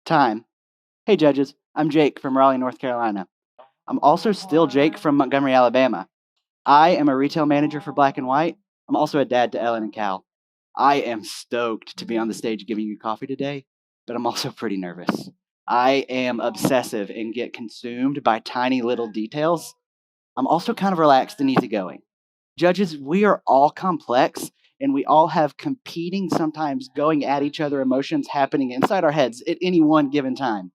Time. Hey, judges. I'm Jake from Raleigh, North Carolina. I'm also still Jake from Montgomery, Alabama. I am a retail manager for Black and White. I'm also a dad to Ellen and Cal. I am stoked to be on the stage giving you coffee today, but I'm also pretty nervous. I am obsessive and get consumed by tiny little details. I'm also kind of relaxed and easygoing. Judges, we are all complex and we all have competing, sometimes going at each other emotions happening inside our heads at any one given time.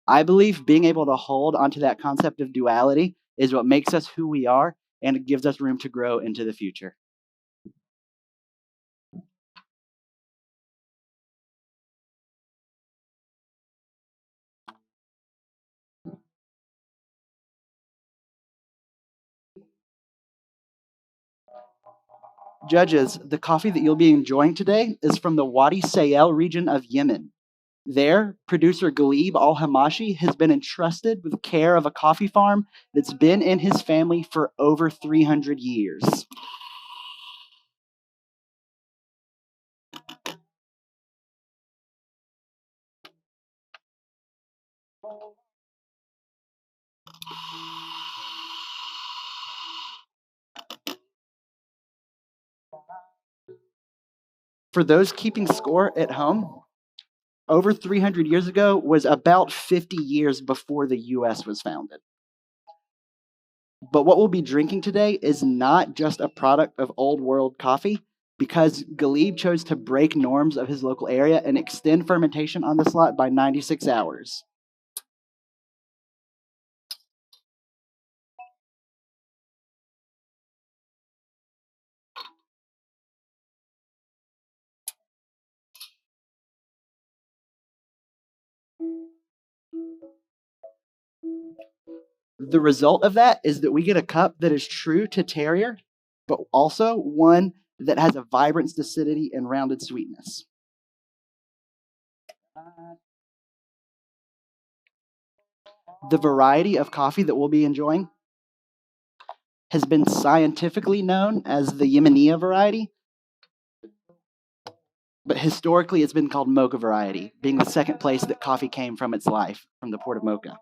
I believe being able to hold onto that concept of duality is what makes us who we are and it gives us room to grow into the future. Judges, the coffee that you'll be enjoying today is from the Wadi Sayel region of Yemen. There, producer Galib Al Hamashi has been entrusted with the care of a coffee farm that's been in his family for over 300 years. For those keeping score at home, over 300 years ago was about 50 years before the US was founded. But what we'll be drinking today is not just a product of old world coffee, because Galib chose to break norms of his local area and extend fermentation on this lot by 96 hours. The result of that is that we get a cup that is true to Terrier, but also one that has a vibrant acidity and rounded sweetness. The variety of coffee that we'll be enjoying has been scientifically known as the Yemeniya variety, but historically it's been called Mocha variety, being the second place that coffee came from its life, from the port of Mocha.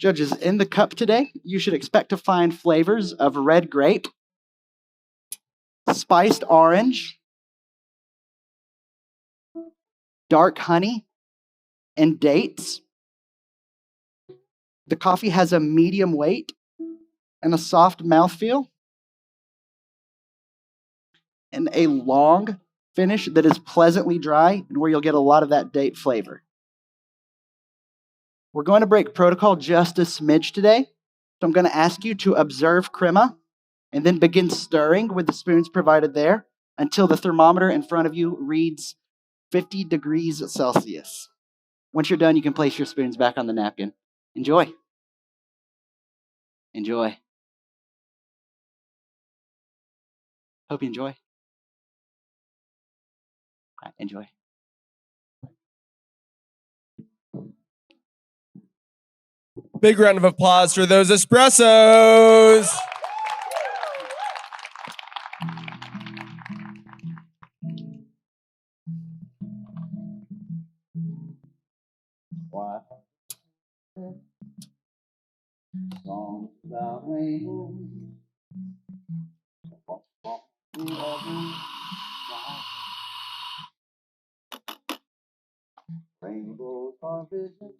Judges, in the cup today, you should expect to find flavors of red grape, spiced orange, dark honey, and dates. The coffee has a medium weight and a soft mouthfeel, and a long finish that is pleasantly dry and where you'll get a lot of that date flavor. We're going to break protocol just a smidge today, so I'm going to ask you to observe crema and then begin stirring with the spoons provided there until the thermometer in front of you reads 50 degrees Celsius. Once you're done, you can place your spoons back on the napkin. Enjoy. Enjoy. Hope you enjoy. All right, enjoy. Big round of applause for those espressos. What? Songs about rainbows. Rainbows are visions,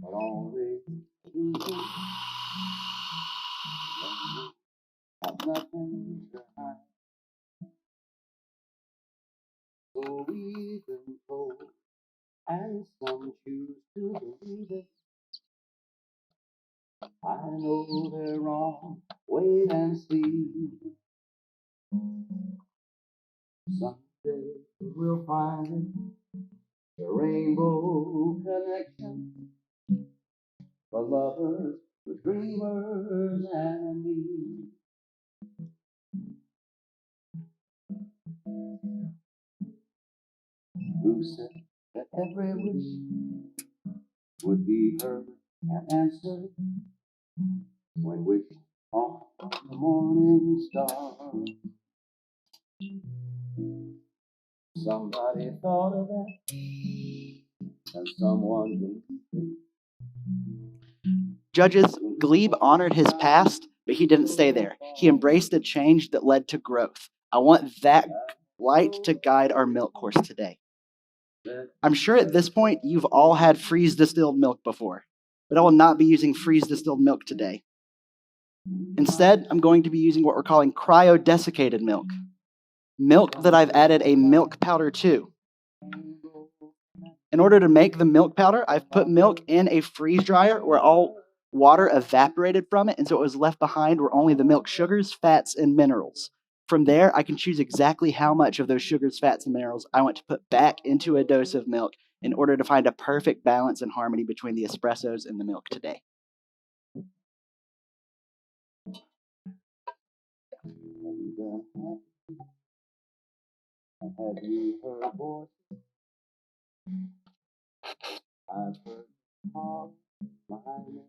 but only easy. Have nothing to hide. Some choose to believe it. I know they're wrong. Wait and see. Someday we'll find the rainbow connection for lovers with dreamers and me. Who said that every wish would be heard and answered when wishing on the morning star? Somebody thought of that, and someone believed it. Judges, Glebe honored his past, but he didn't stay there. He embraced a change that led to growth. I want that light to guide our milk course today. I'm sure at this point you've all had freeze distilled milk before, but I will not be using freeze distilled milk today. Instead, I'm going to be using what we're calling cryo-desiccated milk. Milk that I've added a milk powder to. In order to make the milk powder, I've put milk in a freeze dryer where all water evaporated from it, and so what was left behind were only the milk sugars, fats, and minerals. From there, I can choose exactly how much of those sugars, fats, and minerals I want to put back into a dose of milk in order to find a perfect balance and harmony between the espressos and the milk today. Have you heard voices? I've heard call my name.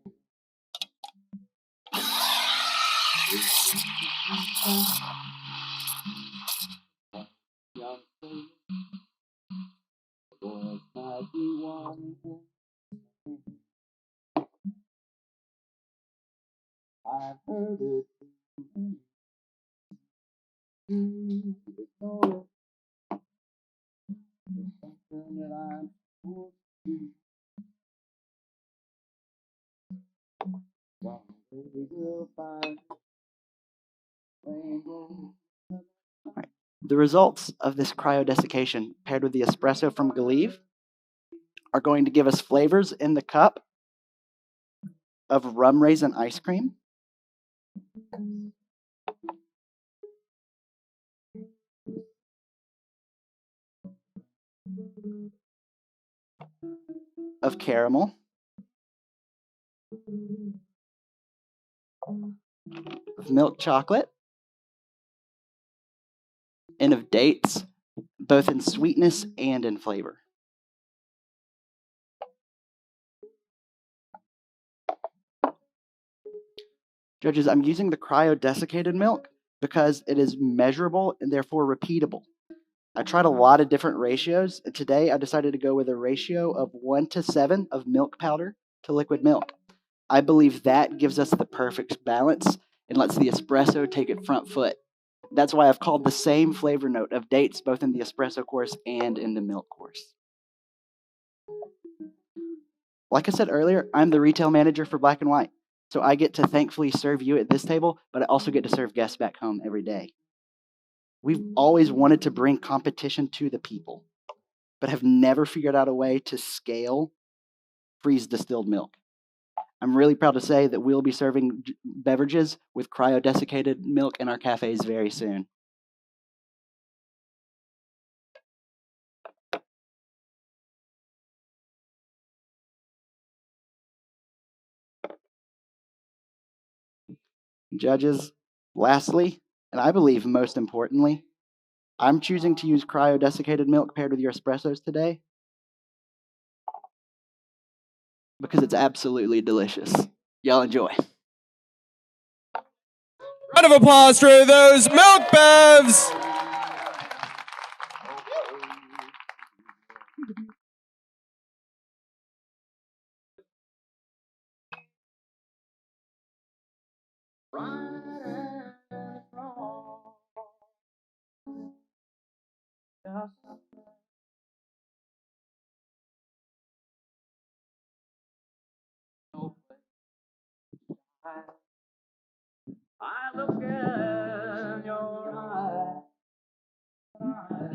Young thing, boys might be wanting. I've heard it too. Ignore it. It's something that I'm supposed to do. Someday we'll find rainbow. Right. The results of this cryodesiccation paired with the espresso from Galeve are going to give us flavors in the cup of rum raisin ice cream, of caramel, of milk chocolate, and of dates, both in sweetness and in flavor. Judges, I'm using the cryodesiccated milk because it is measurable and therefore repeatable. I tried a lot of different ratios, and today I decided to go with a ratio of 1:7 of milk powder to liquid milk. I believe that gives us the perfect balance and lets the espresso take it front foot. That's why I've called the same flavor note of dates both in the espresso course and in the milk course. Like I said earlier, I'm the retail manager for Black and White, so I get to thankfully serve you at this table, but I also get to serve guests back home every day. We've always wanted to bring competition to the people, but have never figured out a way to scale freeze distilled milk. I'm really proud to say that we'll be serving beverages with cryodesiccated milk in our cafes very soon. Judges, lastly, and I believe most importantly, I'm choosing to use cryodesiccated milk paired with your espressos today because it's absolutely delicious. Y'all enjoy. Round of applause for those milk bevs. I look in your eyes.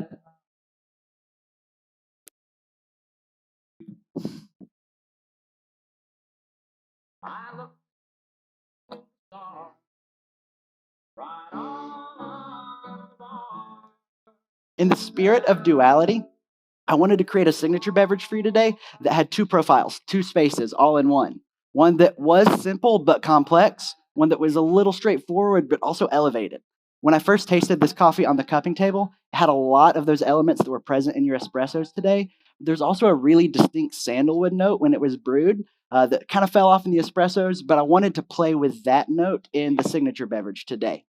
In the spirit of duality, I wanted to create a signature beverage for you today that had two profiles, two spaces, all in one. One that was simple but complex, one that was a little straightforward but also elevated. When I first tasted this coffee on the cupping table, it had a lot of those elements that were present in your espressos today. There's also a really distinct sandalwood note when it was brewed that kind of fell off in the espressos, but I wanted to play with that note in the signature beverage today.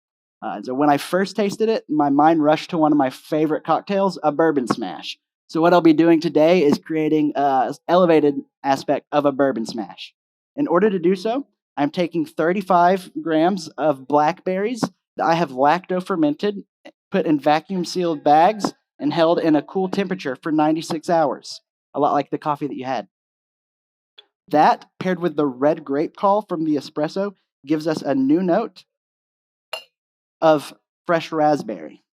So when I first tasted it, my mind rushed to one of my favorite cocktails, a bourbon smash. So what I'll be doing today is creating an elevated aspect of a bourbon smash. In order to do so, I'm taking 35 grams of blackberries that I have lacto fermented, put in vacuum sealed bags, and held in a cool temperature for 96 hours, a lot like the coffee that you had. That, paired with the red grape call from the espresso, gives us a new note of fresh raspberry.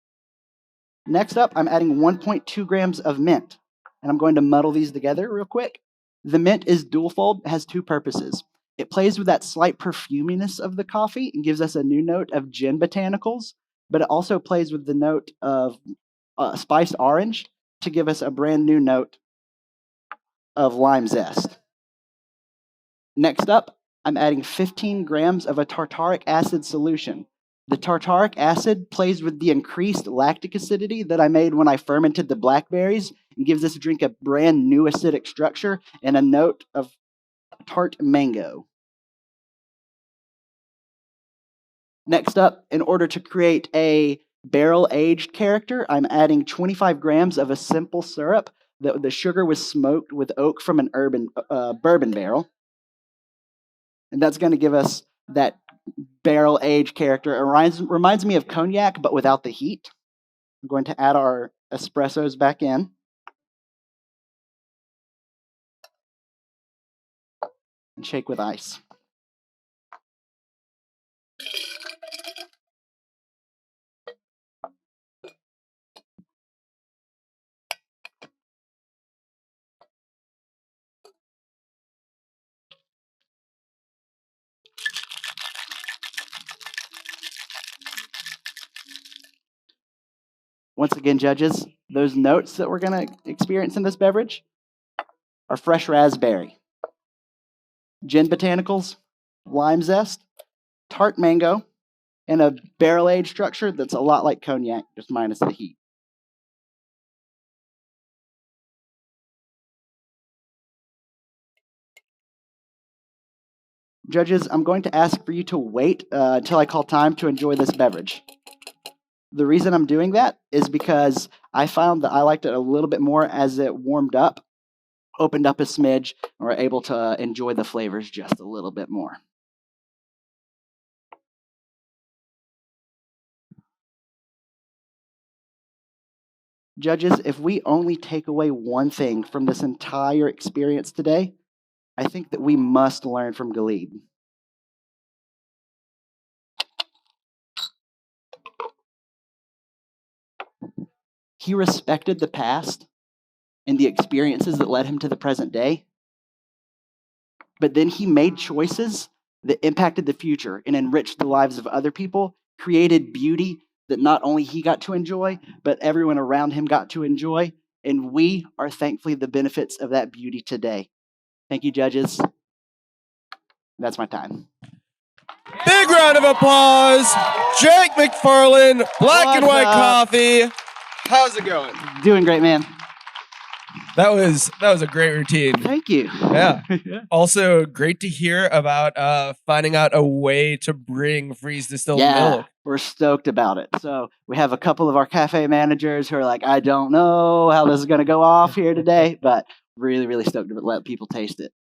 Next up, I'm adding 1.2 grams of mint, and I'm going to muddle these together real quick. The mint is dual fold, has two purposes. It plays with that slight perfuminess of the coffee and gives us a new note of gin botanicals, but it also plays with the note of spiced orange to give us a brand new note of lime zest. Next up, I'm adding 15 grams of a tartaric acid solution. The tartaric acid plays with the increased lactic acidity that I made when I fermented the blackberries and gives this drink a brand new acidic structure and a note of tart mango. Next up, in order to create a barrel-aged character, I'm adding 25 grams of a simple syrup. The sugar was smoked with oak from an bourbon barrel. And that's going to give us that barrel-aged character. It reminds me of cognac, but without the heat. I'm going to add our espressos back in. And shake with ice. Once again, judges, those notes that we're going to experience in this beverage are fresh raspberry, gin botanicals, lime zest, tart mango, and a barrel-aged structure that's a lot like cognac, just minus the heat. Judges, I'm going to ask for you to wait until I call time to enjoy this beverage. The reason I'm doing that is because I found that I liked it a little bit more as it warmed up, opened up a smidge, and we're able to enjoy the flavors just a little bit more. Judges, if we only take away one thing from this entire experience today, I think that we must learn from Galid. He respected the past and the experiences that led him to the present day, but then he made choices that impacted the future and enriched the lives of other people, created beauty that not only he got to enjoy, but everyone around him got to enjoy, and we are thankfully the benefits of that beauty today. Thank you, judges. That's my time. Big round of applause. Jake McFarland, Black and White Coffee. How's it going? Doing great, man. That was a great routine. Thank you. Yeah. Also, great to hear about finding out a way to bring freeze distilled milk. We're stoked about it. So we have a couple of our cafe managers who are like, I don't know how this is going to go off here today, but really, really stoked to let people taste it.